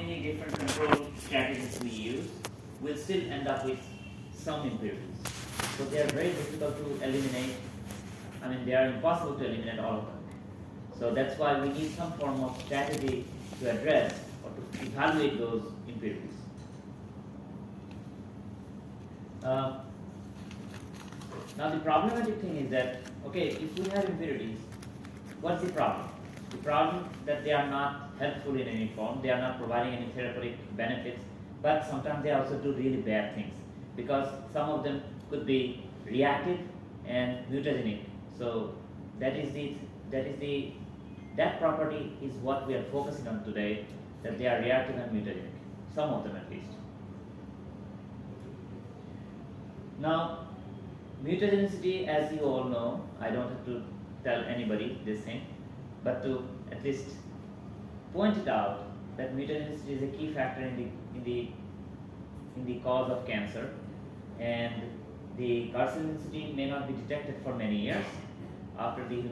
many different control strategies we use, we'll still end up with some impurities. So they are very difficult to eliminate. I mean, they are impossible to eliminate all of them. So that's why we need some form of strategy to address or to evaluate those impurities. Now the problematic thing is that, okay, if we have impurities, what's the problem? The problem that they are not helpful in any form, they are not providing any therapeutic benefits, but sometimes they also do really bad things, because some of them could be reactive and mutagenic. So that property is what we are focusing on today, that they are reactive and mutagenic, some of them at least. Now, mutagenicity, as you all know, I don't have to tell anybody this thing, but to at least point it out that mutagenicity is a key factor in the cause of cancer, and the carcinogenicity may not be detected for many years. After the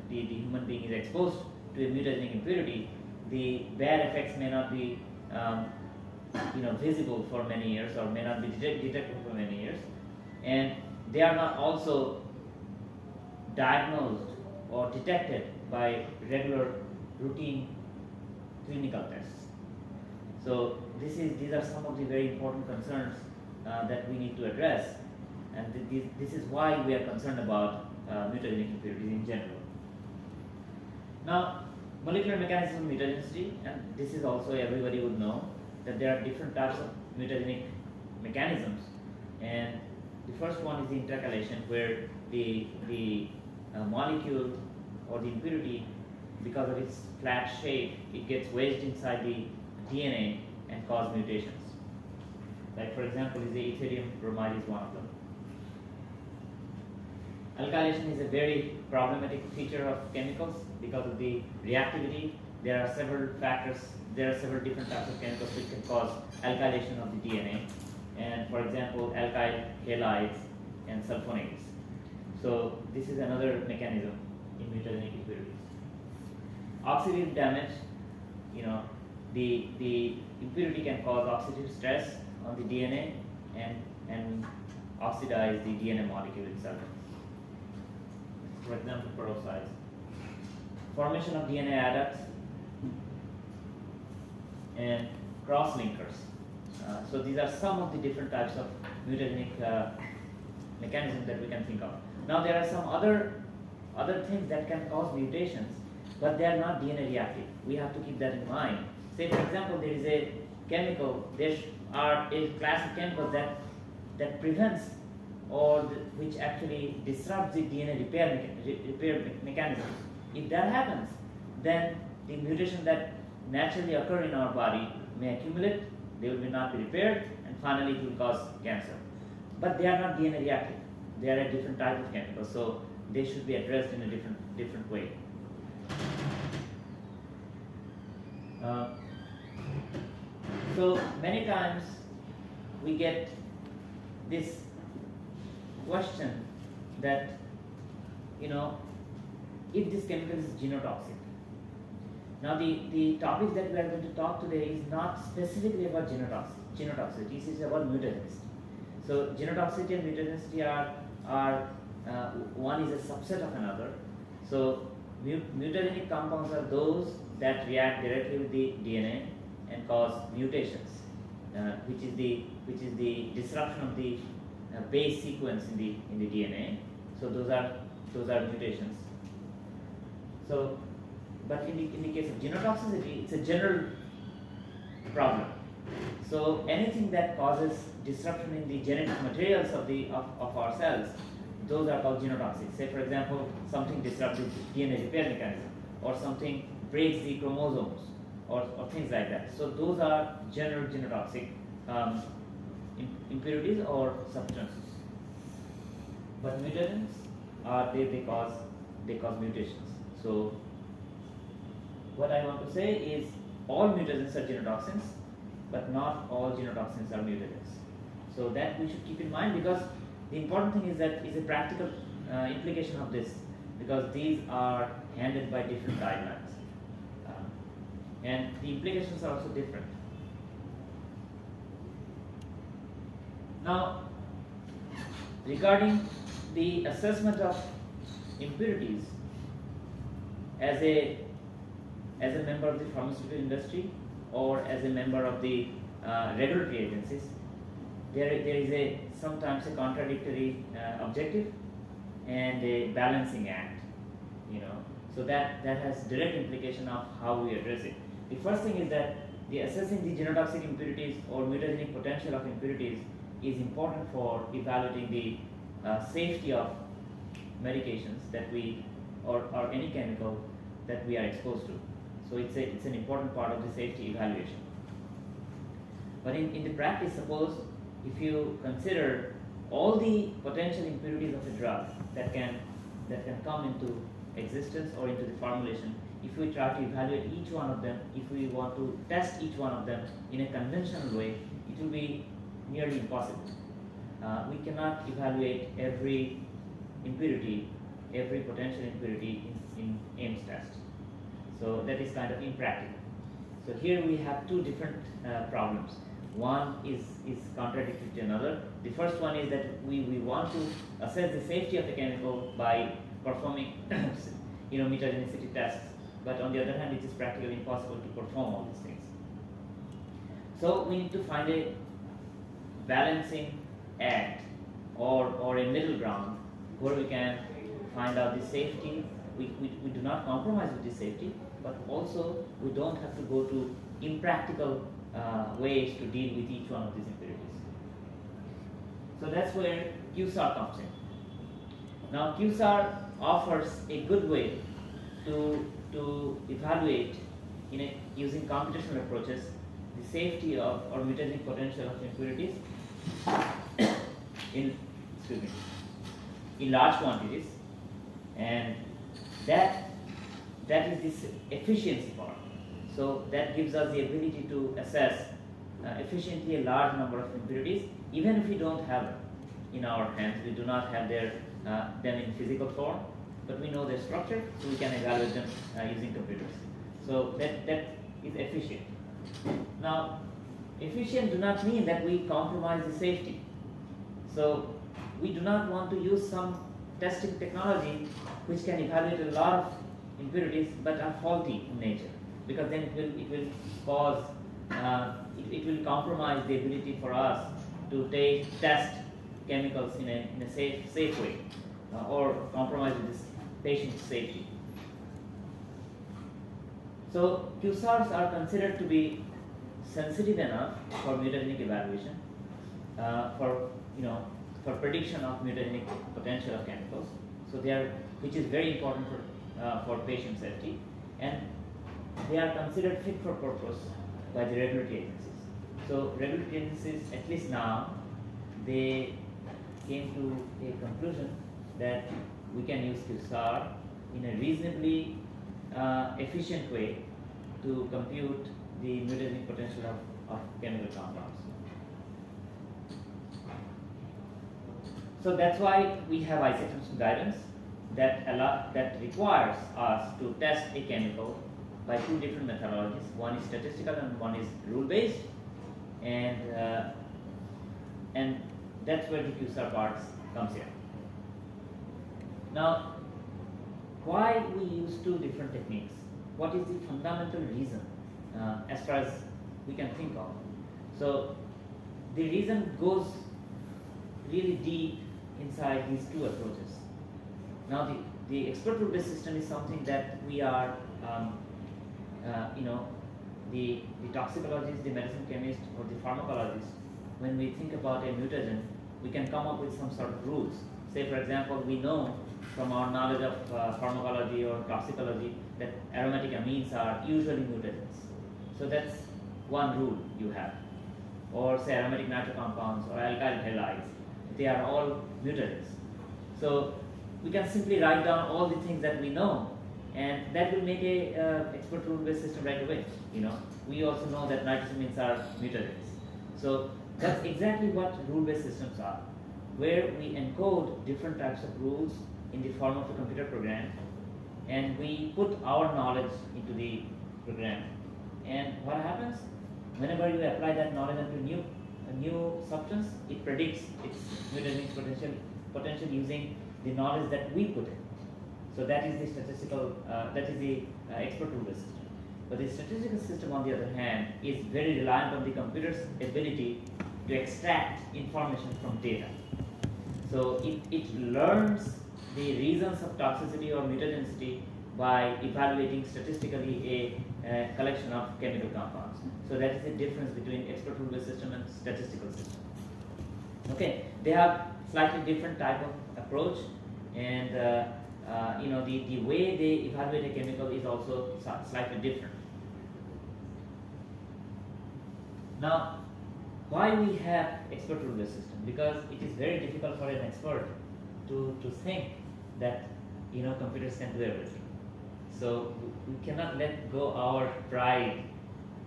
human being is exposed to a mutagenic impurity, the bad effects may not be visible for many years, or may not be detected for many years, and they are not also diagnosed or detected by regular routine clinical tests. So these are some of the very important concerns that we need to address, and this is why we are concerned about mutagenic impurities in general. Now, molecular mechanism of mutagenicity, and this is also everybody would know that there are different types of mutagenic mechanisms, and the first one is the intercalation, where the molecule or the impurity, because of its flat shape, it gets wedged inside the DNA and cause mutations. Like, for example, is the Ethereum bromide is one of them. Alkylation is a very problematic feature of chemicals because of the reactivity. There are several factors, there are several different types of chemicals which can cause alkylation of the DNA. And for example, alkyl halides and sulfonates. So this is another mechanism in mutagenic impurities. Oxidative damage, the impurity can cause oxidative stress on the DNA and oxidize the DNA molecule itself. For example, peroxides. Formation of DNA adducts and cross-linkers. So these are some of the different types of mutagenic mechanisms that we can think of. Now there are some other things that can cause mutations, but they are not DNA reactive. We have to keep that in mind. Say, for example, there is a chemical, there are a class of chemicals that prevents or which actually disrupts the DNA repair mechanisms. If that happens, then the mutations that naturally occur in our body may accumulate, they will not be repaired, and finally it will cause cancer. But they are not DNA reactive. They are a different type of chemical, so they should be addressed in a different way. So many times we get this question that, if this chemical is genotoxic. Now the topic that we are going to talk today is not specifically about genotoxicity, it is about mutagenicity. So genotoxicity and mutagenicity are one is a subset of another. So mutagenic compounds are those that react directly with the DNA and cause mutations, which is the disruption of the base sequence in the DNA. So those are mutations. So, but in the case of genotoxicity, it's a general problem. So anything that causes disruption in the genetic materials of our cells, those are called genotoxic. Say, for example, something disrupts the DNA repair mechanism, or something breaks the chromosomes, or things like that. So those are general genotoxic impurities or substances. But mutagens they cause mutations. So what I want to say is all mutagens are genotoxins, but not all genotoxins are mutagens. So that we should keep in mind, because the important thing is that is a practical implication of this, because these are handled by different guidelines, and the implications are also different. Now, regarding the assessment of impurities as a member of the pharmaceutical industry or as a member of the regulatory agencies, there is sometimes a contradictory objective and a balancing act, so that has direct implication of how we address it. The first thing is that the assessing the genotoxic impurities or mutagenic potential of impurities is important for evaluating the safety of medications that we or any chemical that we are exposed to. So it's an important part of the safety evaluation. But in the practice, suppose if you consider all the potential impurities of a drug that can come into existence or into the formulation, if we try to evaluate each one of them, if we want to test each one of them in a conventional way, it will be nearly impossible. We cannot evaluate every impurity, every potential impurity in Ames test. So that is kind of impractical. So here we have two different problems. One is contradictory to another. The first one is that we want to assess the safety of a chemical by performing mutagenicity tests, but on the other hand, it is practically impossible to perform all these things. So we need to find a balancing act or a middle ground where we can find out the safety. We do not compromise with the safety, but also we don't have to go to impractical ways to deal with each one of these impurities. So that's where QSAR comes in. Now QSAR offers a good way to evaluate using computational approaches the safety of or mutagenic potential of impurities in large quantities, and that is this efficiency part. So that gives us the ability to assess efficiently a large number of impurities, even if we don't have them in our hands. We do not have them in physical form, but we know their structure, so we can evaluate them using computers. So that is efficient. Now, efficient do not mean that we compromise the safety. So we do not want to use some testing technology which can evaluate a lot of impurities but are faulty in nature, because then it will cause it will compromise the ability for us to test chemicals in a safe way, or compromise with this patient's safety. So QSARs are considered to be sensitive enough for mutagenic evaluation, for prediction of mutagenic potential of chemicals. So which is very important for patient safety, and they are considered fit for purpose by the regulatory agencies. So regulatory agencies, at least now, they came to a conclusion that we can use QSAR in a reasonably efficient way to compute the mutagenic potential of chemical compounds. So that's why we have isochemistry guidance that requires us to test a chemical by two different methodologies. One is statistical and one is rule-based, and that's where the QSAR part comes in. Now, why we use two different techniques? What is the fundamental reason, as far as we can think of? So the reason goes really deep inside these two approaches. Now the expert rule-based system is something that we are, the toxicologists, the medicine chemists, or the pharmacologists, when we think about a mutagen, we can come up with some sort of rules. Say, for example, we know from our knowledge of pharmacology or toxicology that aromatic amines are usually mutagens. So that's one rule you have. Or say aromatic nitrocompounds or alkyl halides, they are all mutagens. So we can simply write down all the things that we know, and that will make a expert rule-based system right away. We also know that nitrosamines are mutagens. So that's exactly what rule-based systems are, where we encode different types of rules in the form of a computer program, and we put our knowledge into the program. And what happens? Whenever you apply that knowledge onto a new a new substance, it predicts its mutagenic potential using the knowledge that we put in. So that is the statistical, that is the expert rule system. But the statistical system, on the other hand, is very reliant on the computer's ability to extract information from data. So it learns the reasons of toxicity or mutagenicity by evaluating statistically a collection of chemical compounds. So that is the difference between expert rule-based system and statistical system. Okay, they have slightly different type of approach, and the way they evaluate a chemical is also slightly different. Now, why we have expert rule-based system? Because it is very difficult for an expert to think that computers can do everything. So we cannot let go our pride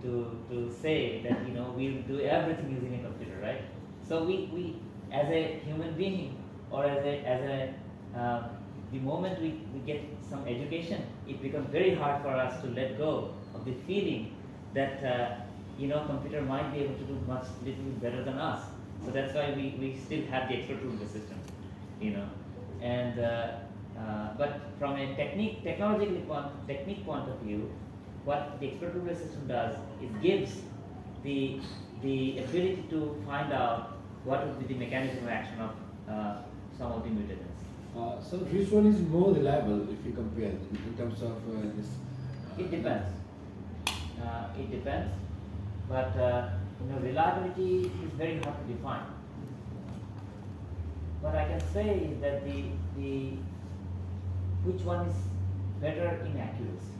to say that we'll do everything using a computer, right? So we as a human being, or the moment we get some education, it becomes very hard for us to let go of the feeling that computer might be able to do little better than us. So that's why we still have the expert rule-based system, and but from a technique point of view, what the expert rule-based system does is gives the ability to find out what would be the mechanism of action of some of the mutagens. So which one is more reliable if you compare in terms of this? It depends. It depends, but reliability is very hard to define. What I can say is that the which one is better in accuracy.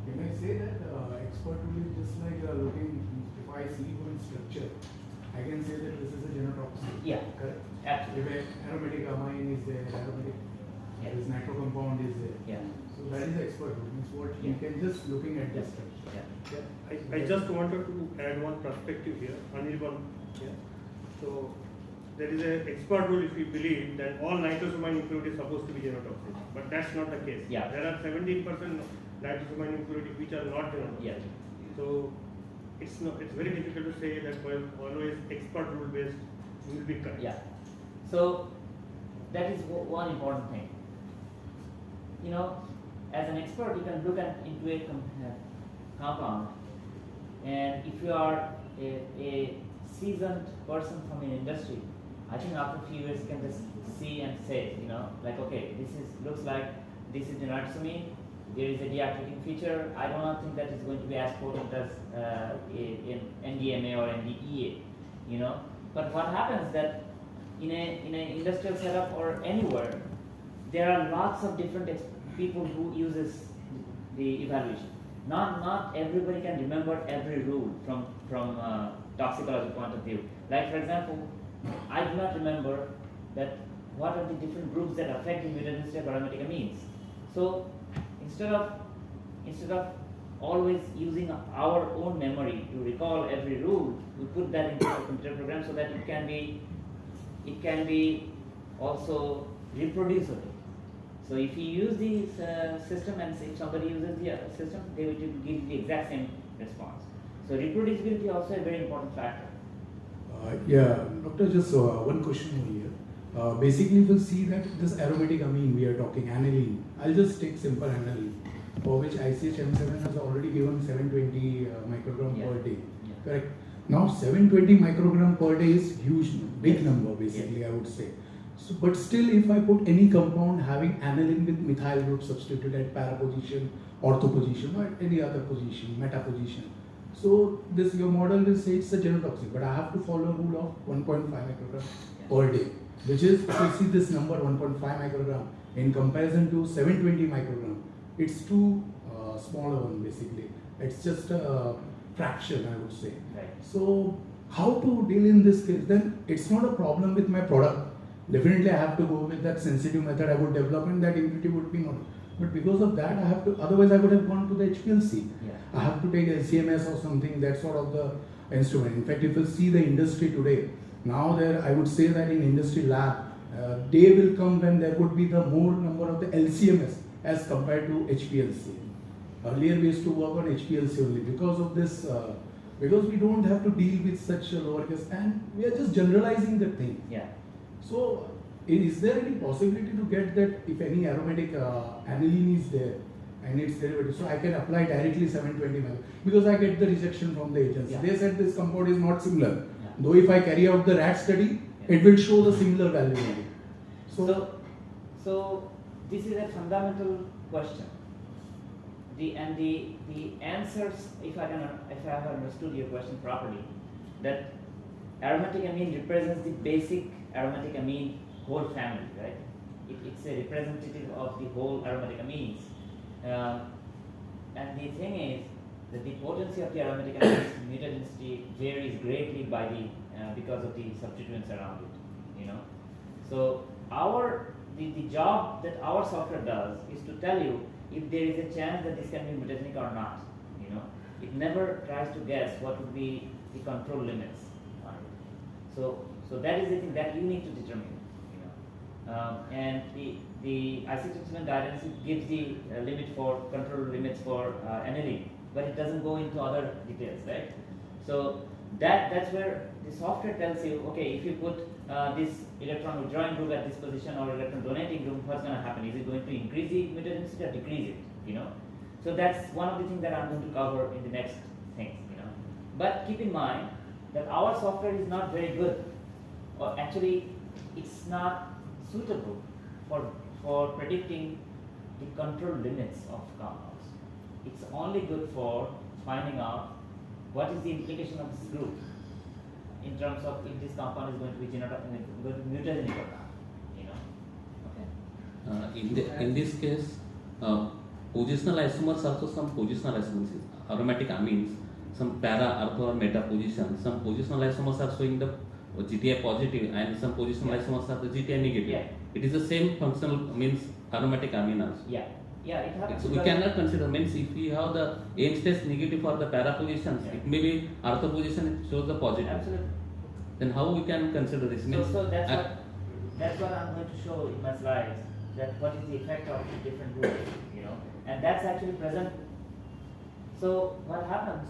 Can I say that expert rule is just like looking, if I see one structure, I can say that this is a genotoxin. Yeah, correct. Absolutely. If aromatic amine is there, aromatic this nitro compound is there. Yeah. So that is the expert rule. Means what you can just looking at the structure. Yeah. I just wanted to add one perspective here, Anirban. Yeah. So there is an expert rule if we believe that all nitrosamine impurity is supposed to be genotoxic, but that's not the case. Yeah. There are 17% nitrosamine impurity which are not genotoxic. Yeah. So it's very difficult to say that always expert rule based will be correct. Yeah. So that is one important thing. As an expert, you can look into a compound, and if you are a seasoned person from an industry, I think after a few years you can just see and say, like, okay, looks like this is the nitrosamine. There is a deactivating feature. I do not think that is going to be as potent as in NDMA or NDEA. But what happens that in an industrial setup or anywhere, there are lots of different people who uses the evaluation. Not everybody can remember every rule from toxicology point of view. Like, for example, I do not remember that what are the different groups that affect the mutagenicity of aromatic amines. So instead of always using our own memory to recall every rule, we put that into a computer program so that it can be also reproducible. So if you use the system and if somebody uses the system, they will give the exact same response. So reproducibility also a very important factor. Yeah, doctor, just one question over here. Basically, we'll see that this aromatic amine we are talking, aniline. I'll just take simple aniline, for which ICH-M7 has already given 720 microgram per day. Yeah. Correct. Now 720 microgram per day is huge, big number basically, I would say. So, but still, if I put any compound having aniline with methyl group substituted at para position, ortho position, or at any other position, meta position, so this your model will say it's a genotoxic, but I have to follow a rule of 1.5 microgram per day, which is, if you see this number 1.5 microgram in comparison to 720 microgram, it's too smaller one basically. It's just a fraction, I would say. Right. So how to deal in this case? Then it's not a problem with my product. Definitely I have to go with that sensitive method I would develop, and that impurity would be not. But because of that, I have to, otherwise I would have gone to the HPLC. Yeah. I have to take LCMS or something, that sort of the instrument. In fact, if you see the industry today, now there, I would say that in industry lab, day will come when there would be the more number of the LCMS as compared to HPLC. Earlier we used to work on HPLC only. Because of this because we don't have to deal with such a lowercase, and we are just generalizing the thing. Yeah. So, is there any possibility to get that if any aromatic aniline is there and its derivative, so I can apply directly 720 micro, because I get the rejection from the agency. Yeah. They said this compound is not similar. Yeah. Though if I carry out the rat study, Yeah. it will show the similar value only. So this is a fundamental question. The answers, if I have understood your question properly, that aromatic amine represents the basic aromatic amine whole family, right? It's a representative of the whole aromatic amines. And the thing is that the potency of the aromatic amines mutagenicity varies greatly by the because of the substituents around it, you know. So the job that our software does is to tell you if there is a chance that this can be mutagenic or not, you know. It never tries to guess what would be the control limits on it. So that is the thing that you need to determine, you know. And the IC27 guidance, it gives the limit for control limits for aniline, but it doesn't go into other details, right? So that's where the software tells you, okay, if you put this electron withdrawing group at this position or electron donating group, what's going to happen? Is it going to increase the mutagenicity or decrease it? You know. So that's one of the things that I'm going to cover in the next things. You know. But keep in mind that our software is not very good, or actually, it's not suitable for predicting the control limits of compounds. It's only good for finding out what is the implication of this group in terms of if this compound is going to be mutagenic or not, you know. Okay. In this case, positional isomers also, some positional isomers, aromatic amines, some para, alpha or meta position. Some positional isomers are showing the GTI positive, and some positional isomers are the GTI negative. Yeah. It is the same functional means aromatic amine also. Yeah, it happens. So we cannot consider, means if we have the aim state negative for the para positions, Yeah. it may be ortho position shows the positive. Absolutely. Then how we can consider this? Means So that's what I'm going to show in my slides. That what is the effect of the different groups, you know, and that's actually present. So what happens?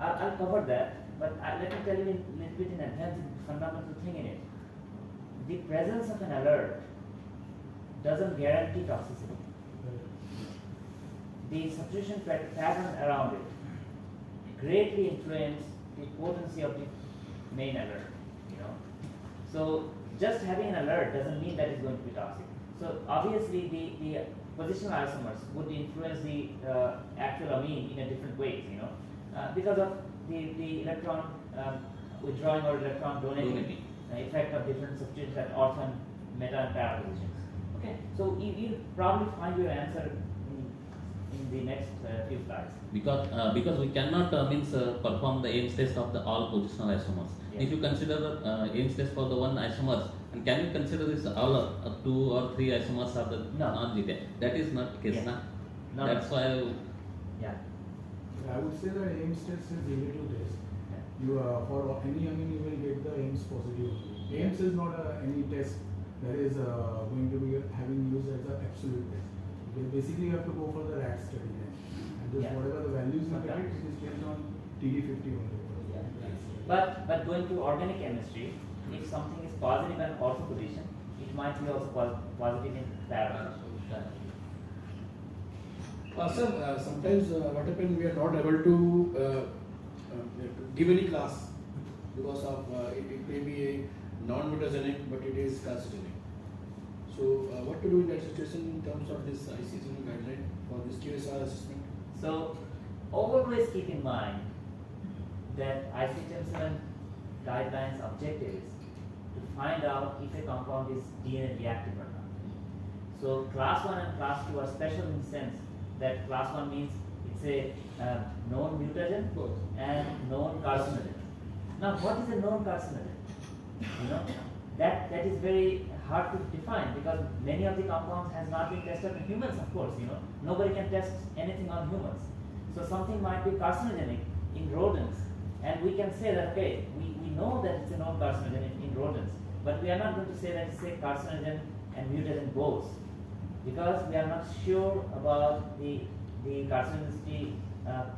I'll cover that, but let me tell you a little bit in advance the fundamental thing in it. The presence of an alert doesn't guarantee toxicity. The substitution pattern around it greatly influence the potency of the main alert, you know. So just having an alert doesn't mean that it's going to be toxic. So obviously the positional isomers would influence the actual amine in a different ways, you know, because of the electron withdrawing or electron donating effect of different substituents at ortho and meta and para positions. Okay, so you'll probably find your answer in the next few slides. Because we cannot perform the aim test of the all positional isomers. Yeah. If you consider the aim test for the one isomers, and can you consider this all 2 or 3 isomers are the No. non-GTI? That is not case, Yeah. na? No, That's no. why. Yeah. I would say that Ames test is relative test. Yeah. You for any amine you will get the Ames positive. Ames is not any test that is going to be having used as an absolute test. Basically, you have to go for the rat study then. And just Yeah. whatever the values you get, Okay. it is based on TD50 only. But going to organic chemistry, if something is positive in ortho position, it might be also positive in para. Sir, sometimes what happens, we are not able to give any class because of it may be a non-mutagenic, but it is carcinogenic. So, what to do in that situation in terms of this ICSM guideline for this QSR assessment? So always keep in mind that IC77 guidelines objective is to find out if a compound is DNA reactive or not. So class 1 and class 2 are special in the sense that class 1 means it's a known mutagen and known carcinogen. Now what is a known carcinogen? You know, that is very hard to define because many of the compounds has not been tested in humans, of course, you know. Nobody can test anything on humans. So something might be carcinogenic in rodents, and we can say that, okay, we know that it's a known carcinogen in rodents, but we are not going to say that it's a carcinogen and mutagen both, because we are not sure about the carcinogenicity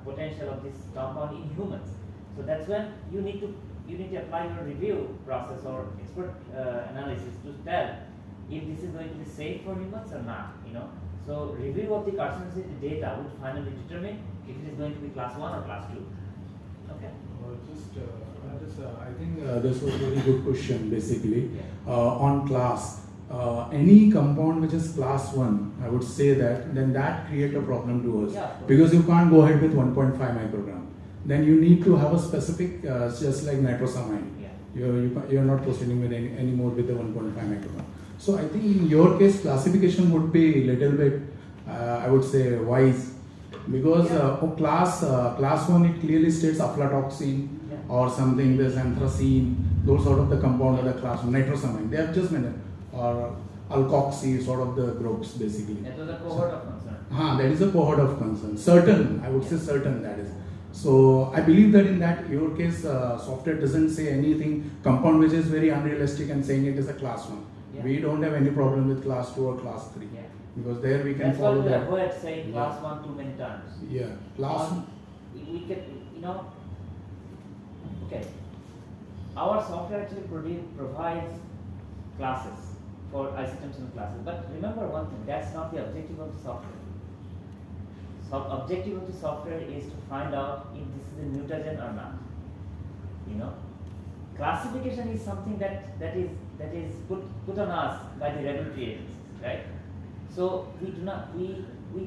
potential of this compound in humans. So that's when you need to apply your review process or expert analysis to tell if this is going to be safe for humans or not. So review of the carcinogenicity data would finally determine if it is going to be class 1 or class 2. Okay. I think this was a very good question basically. On class. Any compound which is class 1, I would say then that create a problem to us. Because you can't go ahead with 1.5 microgram. Then you need to have a specific, just like nitrosamine. You're not proceeding with any more with the 1.5 microgram. So I think in your case, classification would be a little bit, I would say, wise. Because for class 1, it clearly states aflatoxin or something, there's anthracene, those sort of the compound of the class 1, nitrosamine. They have just mentioned. Or alkoxy, sort of the groups basically. That was a cohort of concern. That is a cohort of concern. Certain, I would say certain that is. So I believe that in your case, software doesn't say anything, compound which is very unrealistic and saying it is a class 1. We don't have any problem with class 2 or class 3. Because there we can follow that. That's why we avoid saying class 1 too many times. Class 1. We can, okay. Our software actually provides classes for isotopes and classes. But remember one thing, that's not the objective of the software. So objective of the software is to find out if this is a mutagen or not. Classification is something that is put on us by the regulatory agencies, right? So we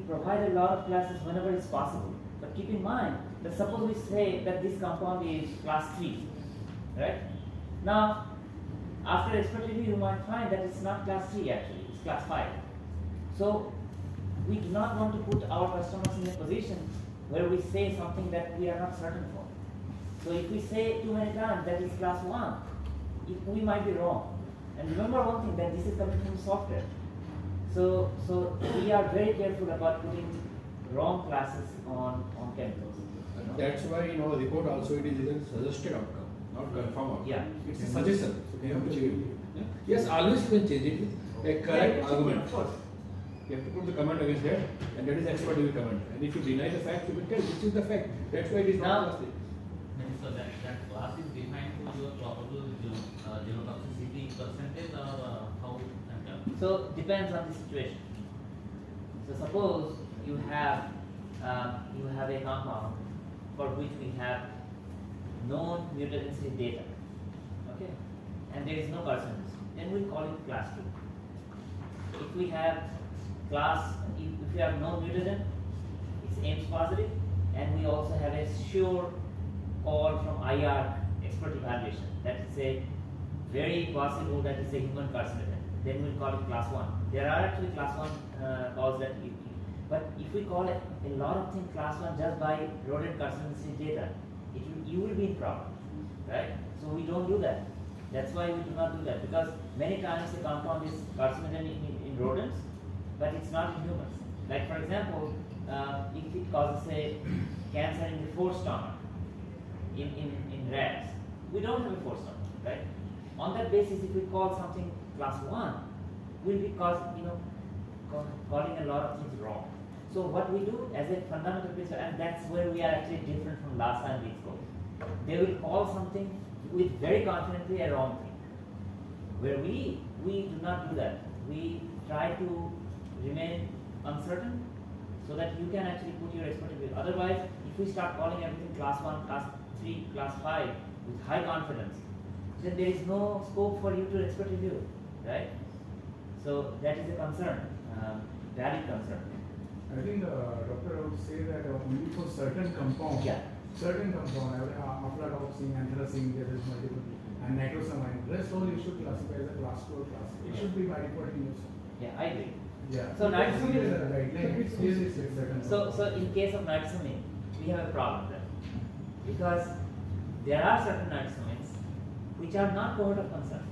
provide a lot of classes whenever it's possible. But keep in mind that suppose we say that this compound is class 3, right? Now, after expert review, you might find that it's not class 3 actually, it's class 5. So we do not want to put our customers in a position where we say something that we are not certain for. So if we say too many times that it's class 1, we might be wrong. And remember one thing, that this is coming from software. So we are very careful about putting wrong classes on chemicals. That's why in our report also it is a suggested outcome. Not confirm outcome. It's a suggestion. So we have to change it. Yes, always you can change it with a correct argument. Of course. You have to put the comment against that, and that is expert review comment. And if you deny the fact, you will tell this is the fact. That's why it is not class 3. So that class is defined to your probable genotoxicity percentage or how? So depends on the situation. So suppose you have a compound for which we have known mutagenicity data, okay, and there is no carcinogenicity, then we call it class 2. If we have if we have no mutagen, it's Ames positive, and we also have a sure call from IR expert evaluation that is a very possible that is a human carcinogen, then we'll call it class 1. There are actually class 1 calls that we, but if we call a lot of things class 1 just by rodent carcinogenicity data, you will be in problem, right? So we don't do that. That's why we do not do that, because many times the compound is carcinogen in rodents, but it's not in humans. Like for example, if it causes a cancer in the fourth stomach, in rats, we don't have a fourth stomach, right? On that basis, if we call something class 1, we'll be calling a lot of things wrong. So what we do as a fundamental principle, and that's where we are actually different from last time we spoke. They will call something with very confidently a wrong thing. Where we do not do that. We try to remain uncertain so that you can actually put your expertise. Otherwise, if we start calling everything class 1, class 3, class 5 with high confidence, then there is no scope for you to expert review, right? So that is a concern, valid concern. I think, doctor, I would say that only for certain compounds, aflatoxin, anthracene, there is multiple, and nitrosamine, rest all you should classify as a class 2 or class 3. It should be by default in use. Yeah, I agree. Yeah. So nitrosamine is right. So in case of nitrosamine, we have a problem there, because there are certain nitrosamines which are not cohort of concern.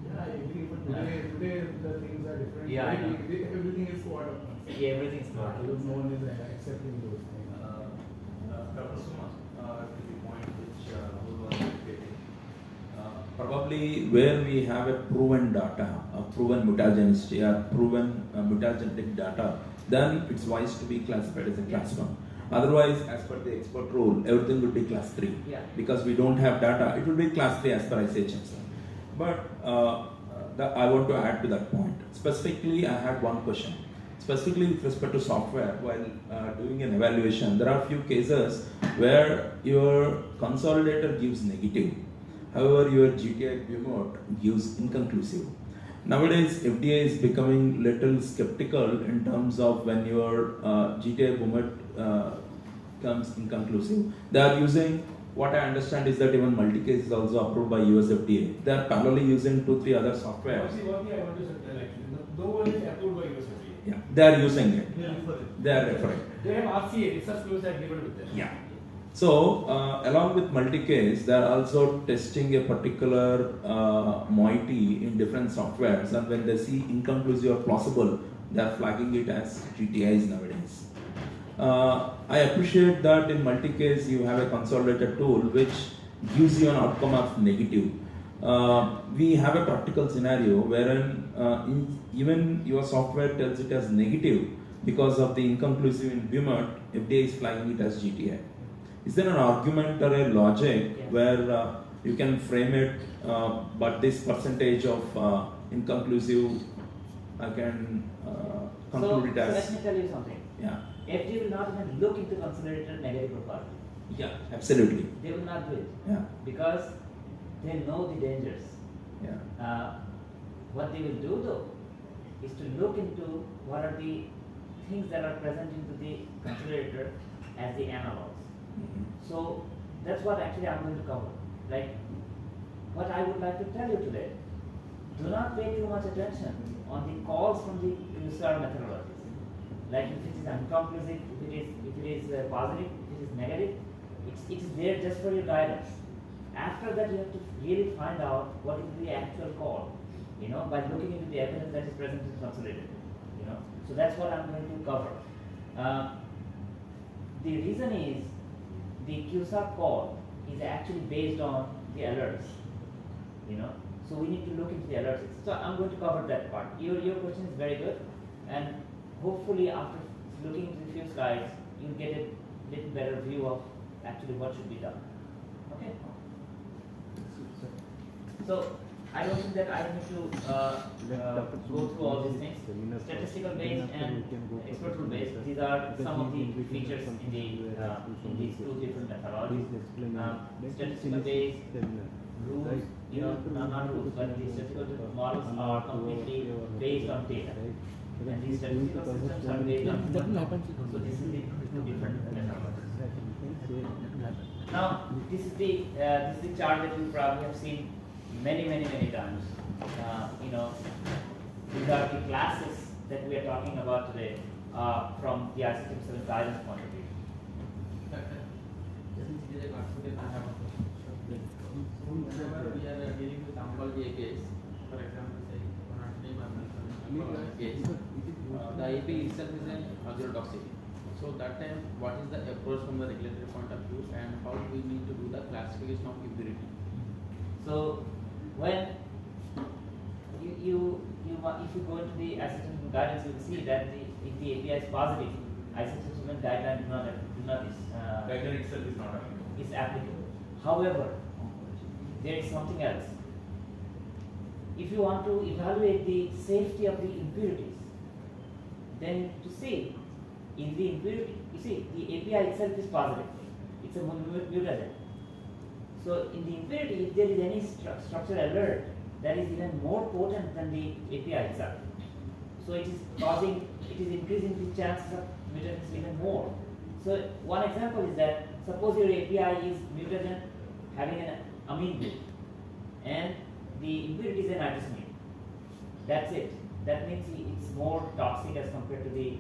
Yeah, I agree. But today the things are different. Yeah, I know. Everything is cohort of concern. Yeah, everything is cohort. Because no one is accepting those things. Dr. Suma, to the point which Rahul was indicating, probably where we have a proven data, a proven mutagenicity, a proven mutagenic data, then it's wise to be classified as a class 1. Otherwise, as per the expert rule, everything would be class 3. Yeah. Because we don't have data, it will be class 3 as per ICHM. But I want to add to that point. Specifically, I had one question. Specifically with respect to software, while doing an evaluation, there are a few cases where your consolidator gives negative. However, your GTI remote gives inconclusive. Nowadays, FDA is becoming little skeptical in terms of when your GTI remote comes inconclusive. They are using, what I understand is that even multi-case is also approved by US FDA. They are parallelly using 2-3 other softwares. See, one thing I want to tell actually, no one is approved by US FDA. Yeah, they are using it. They are referring. They have RCA, research rules are given with them. Yeah. So, along with multi-case, they are also testing a particular moiety in different softwares, and when they see inconclusive or plausible, they are flagging it as GTIs nowadays. I appreciate that in multi-case you have a consolidated tool which gives you an outcome of negative. We have a practical scenario wherein even your software tells it as negative because of the inconclusive in BMUT, FDA is flagging it as GTI. Is there an argument or a logic where you can frame it, but this percentage of inconclusive, I can conclude it as... So let me tell you something. Yeah. FDA will not even look into consolidated negative profile. Yeah, absolutely. They will not do it. Yeah. Because they know the dangers. Yeah. What they will do though is to look into what are the things that are present into the consolidator as the analogs. Mhm. So that's what actually I'm going to cover. Like what I would like to tell you today, do not pay too much attention on the calls from the user methodologies. Like if it is inconclusive, if it is positive, if it is negative, it is there just for your guidance. After that, you have to really find out what is the actual call, by looking into the evidence that is present in consolidated, So that's what I'm going to cover. The reason is the QSAR call is actually based on the alerts, So we need to look into the alerts. So I'm going to cover that part. Your question is very good, and hopefully after looking into a few slides, you'll get a little better view of actually what should be done. Okay. So I don't think that I need to go through all these things. Statistical based and expert rule based. These are some of the features in these two different methodologies. Statistical based rules, not rules, but the statistical models are completely based on data. And these statistical systems are based on human knowledge. So this is the two different methodologies. Now this is the chart that you probably have seen many times. These are the classes that we are talking about today from the ICHM 7 guidance point of view. Whenever we are dealing with oncology APIs, for example, say case, the API itself is an azerotoxicity. So that time, what is the approach from the regulatory point of view, and how we need to do the classification of impurity? So when if you go into the ICHM guidance, you will see that if the API is positive, ICHM guideline Guideline itself is not applicable. is applicable. However, there is something else. If you want to evaluate the safety of the impurities, then to see in the impurity, you see the API itself is positive. It's a mutagen. So in the impurity, if there is any structural alert, that is even more potent than the API itself. So it is increasing the chances of mutagens even more. So one example is that suppose your API is mutagen having an amine group, and the impurity is a nitrosamine. That's it. That means it's more toxic as compared to the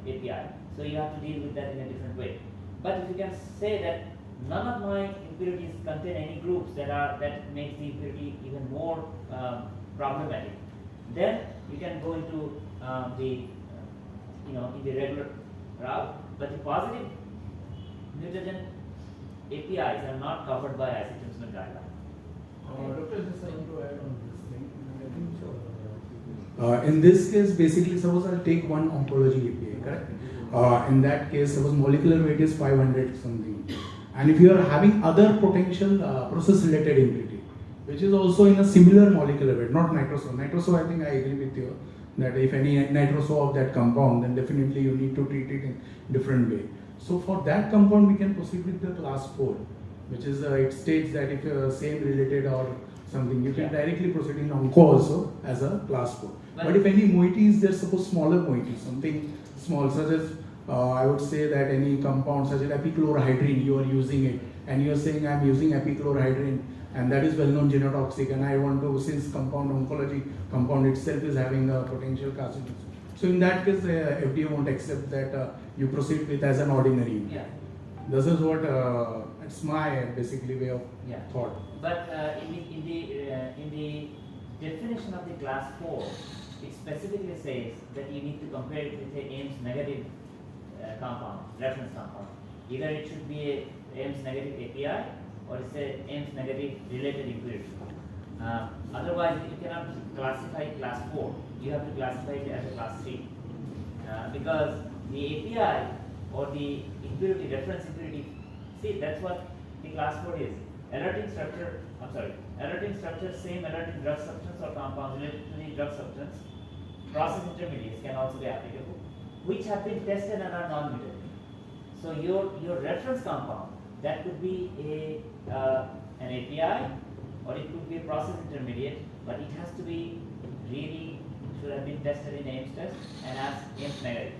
API. So you have to deal with that in a different way. But if you can say that none of my impurities contain any groups that makes the impurity even more problematic, then you can go into in the regular route. But the positive mutagen APIs are not covered by ICHM guideline. Doctor, just I want to add on this thing. I think In this case, basically, suppose I'll take one oncology API, correct? In that case, suppose molecular weight is 500 something. And if you are having other potential process related impurity, which is also in a similar molecular weight, not nitroso. Nitroso, I think I agree with you that if any nitroso of that compound, then definitely you need to treat it in different way. So for that compound, we can proceed with the class 4, which is it states that if you're same related or something, you can directly proceed in onco also as a class 4. But if any moiety is there, suppose smaller moiety, something small, such as I would say that any compound such as epichlorohydrin, you are using it, and you are saying I'm using epichlorohydrin, and that is well known genotoxic, and I want to, since compound oncology compound itself is having a potential carcinogen. So in that case, FDA won't accept that you proceed with as an ordinary. Yeah. This is what it's my basically way of thought. But in the definition of the class 4, it specifically says that you need to compare it with a Ames negative compound, reference compound. Either it should be a Ames negative API or it's a Ames negative related impurity. Otherwise, you cannot classify class 4. You have to classify it as a class 3 because the API or the impurity, reference impurity, see, that's what the class 4 is. Alerting structure, same alerting drug substance or compounds related to the drug substance. Process intermediates can also be applicable, which have been tested and are non-mutated. So your reference compound, that could be an API or it could be a process intermediate, but it has to be really should have been tested in Ames test and as Ames negative.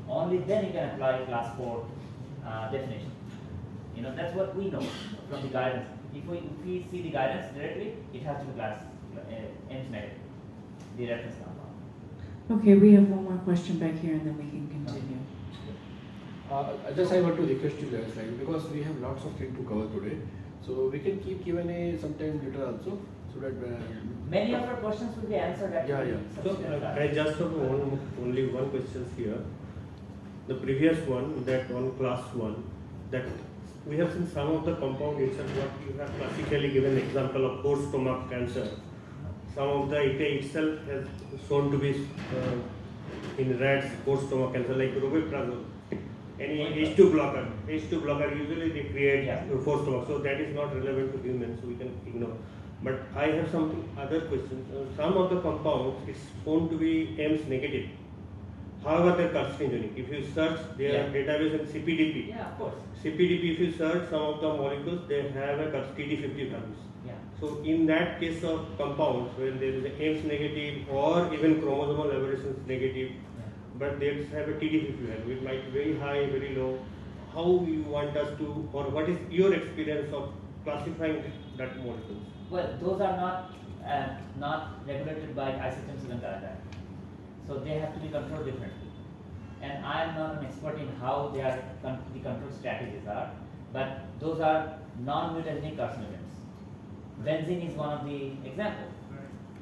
Only then you can apply class 4 definition. You know, that's what we know from the guidance. If we see the guidance directly, it has to be class Ames negative, the reference compound. Okay, we have one more question back here and then we can continue. Just I want to request you guys, like, because we have lots of things to cover today, so we can keep Q&A sometime later also, so that many of our questions will be answered at So I just have only one question here. The previous one, that on class 1, that we have seen some of the compound itself what you have classically given example of core stomach cancer. Some of the API itself has shown to be in rats core stomach cancer, like rubeprazole. Any H2 blocker usually they create core stomach, so that is not relevant to humans, so we can ignore. But I have some other questions. Some of the compounds it's shown to be Ames negative. However, they're carcinogenic. If you search their database in CPDP, of course. CPDP, if you search some of the molecules, they have a TD50 values. So in that case of compounds, when there is a Ames negative or even chromosomal aberrations negative, but they have a TD50 value, it might be very high, very low. How you want us to, or what is your experience of classifying that molecules? Well, those are not regulated by ICM 7 guideline, so they have to be controlled differently. And I am not an expert in how they are the control strategies are, but those are non-mutagenic carcinogens. Benzene is one of the examples.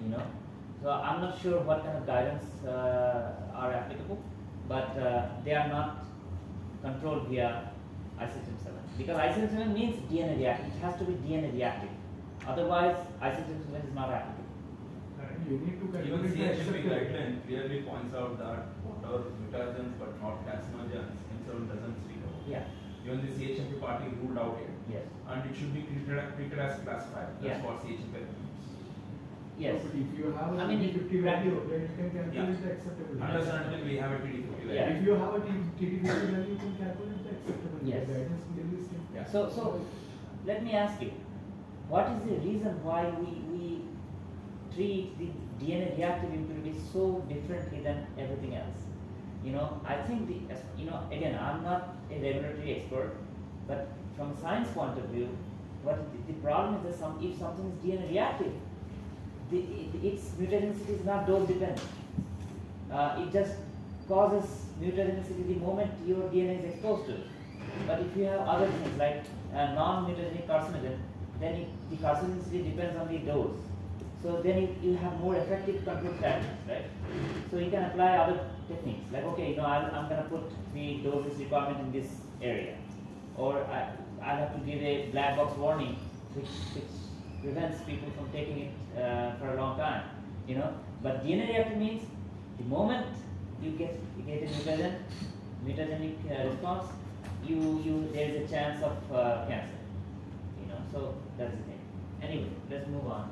You know, so I'm not sure what kind of guidance are applicable, but they are not controlled via ICM 7 because ICM 7 means DNA reactive. It has to be DNA reactive. Otherwise, ICM 7 is not applicable. You need to even CHMP guideline clearly points out that whatever mutagens but not carcinogens, M7 doesn't speak about. Yeah. Even the CHMP party ruled out it. Yes. And it should be treated as class 5. That's what CHMP recommends. Yes. But if you have a I mean, TD50 value, then it can calculate the acceptable value. Understandably, we have a TD50 value. Yeah. If you have a TD50 value, you can calculate the acceptable value. Yes. That is clearly stated. Yeah. So let me ask you, what is the reason why we treat the DNA reactive impurity so differently than everything else? You know, I think again, I'm not a regulatory expert, but from a science point of view, the problem is that if something is DNA reactive, its mutagenicity is not dose dependent. It just causes mutagenicity the moment your DNA is exposed to it. But if you have other things like non-mutagenic carcinogen, then the carcinogenicity depends on the dose. So then you have more effective control strategies, right? So you can apply other techniques, like I'm going to put the doses requirement in this area, or I'll have to give a black box warning, which prevents people from taking it for a long time, But DNA reactive means the moment you get a mutagen, mutagenic response, there is a chance of cancer. So that's the thing. Anyway, let's move on.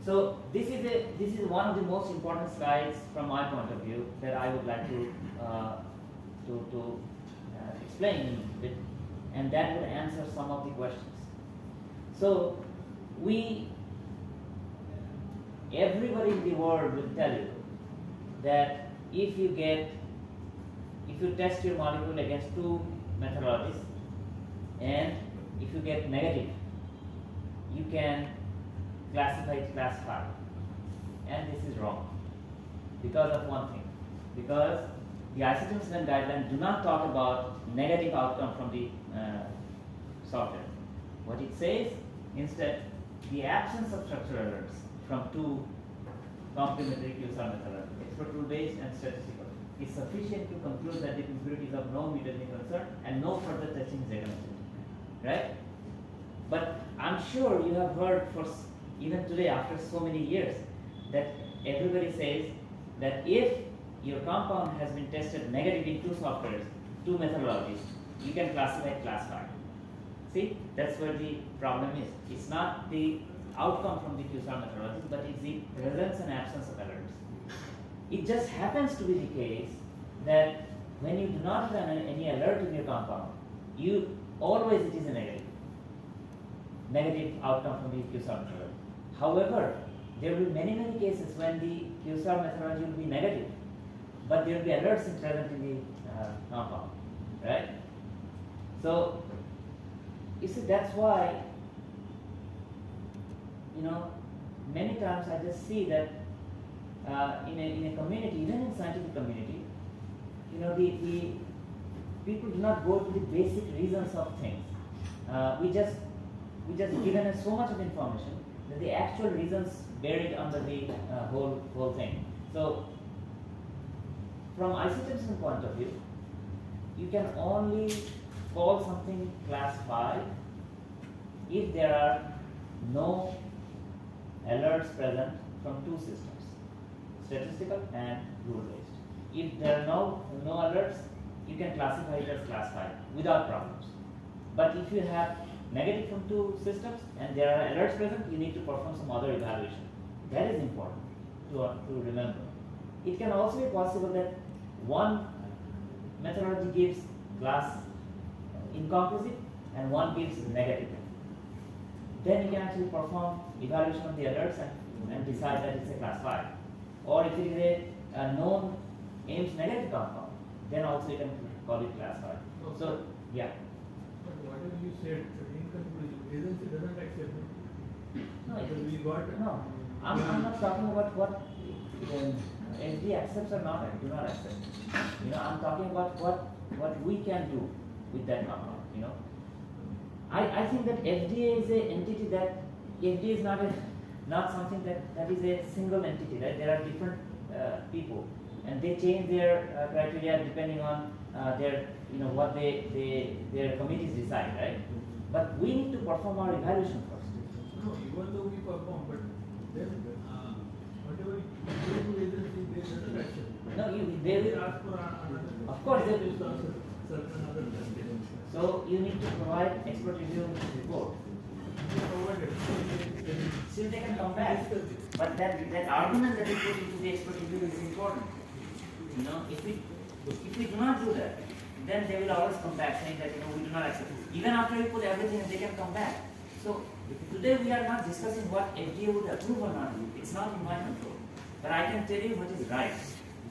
So this is one of the most important slides from my point of view that I would like to explain in a bit, and that would answer some of the questions. So everybody in the world will tell you that if you test your molecule against two methodologies, and if you get negative, you can classify it class 5. And this is wrong because of one thing. Because the ICD-10 guidelines do not talk about negative outcome from the software. What it says, instead, the absence of structural errors from two complementary QSAR methodologies, expert rule based and statistical, is sufficient to conclude that the impurity is of no mutagenic concern and no further testing is recommended. Right? But I'm sure you have heard even today after so many years that everybody says that if your compound has been tested negative in two softwares, two methodologies, you can classify it class 5. See, that's where the problem is. It's not the outcome from the QSAR methodology, but it's the presence and absence of alerts. It just happens to be the case that when you do not have any alert in your compound, always it is a negative outcome from the QSAR methodology. However, there will be many cases when the QSAR methodology will be negative, but there will be alerts present in the compound, right? So, you see, that's why, many times I just see that in a community, even in scientific community, the people do not go to the basic reasons of things. We just given us so much of information that the actual reasons buried under the whole thing. So, from ICD-10 point of view, you can only call something class 5 if there are no alerts present from two systems, statistical and rule-based. If there are no alerts, you can classify it as class 5 without problems. But if you have negative from two systems and there are alerts present, you need to perform some other evaluation. That is important to remember. It can also be possible that one methodology gives class incomplete and one gives negative. Then you can actually perform evaluation of the alerts and decide that it's a class 5. Or if it is a known Ames negative compound, then also you can call it class 5. So, yeah. But whatever you said, inconclusive, agency doesn't accept it. No, I'm I'm not talking about what FDA accepts or not, do not accept. I'm talking about what we can do with that compound. I think that FDA is an entity that FDA is not something that is a single entity, right? There are different people, and they change their criteria depending on their what their committees decide, right? But we need to perform our evaluation first. No, even though we perform, but then whatever you do to agency, they doesn't accept. No, they will ask for another. Of course, they will ask certain other testing. So you need to provide expert review report. Still they can come back. But that argument that you put into the expert review is important. If we do not do that, then they will always come back saying that we do not accept. Even after we put everything, they can come back. So today we are not discussing what FDA would approve or not. It's not in my control. But I can tell you what is right.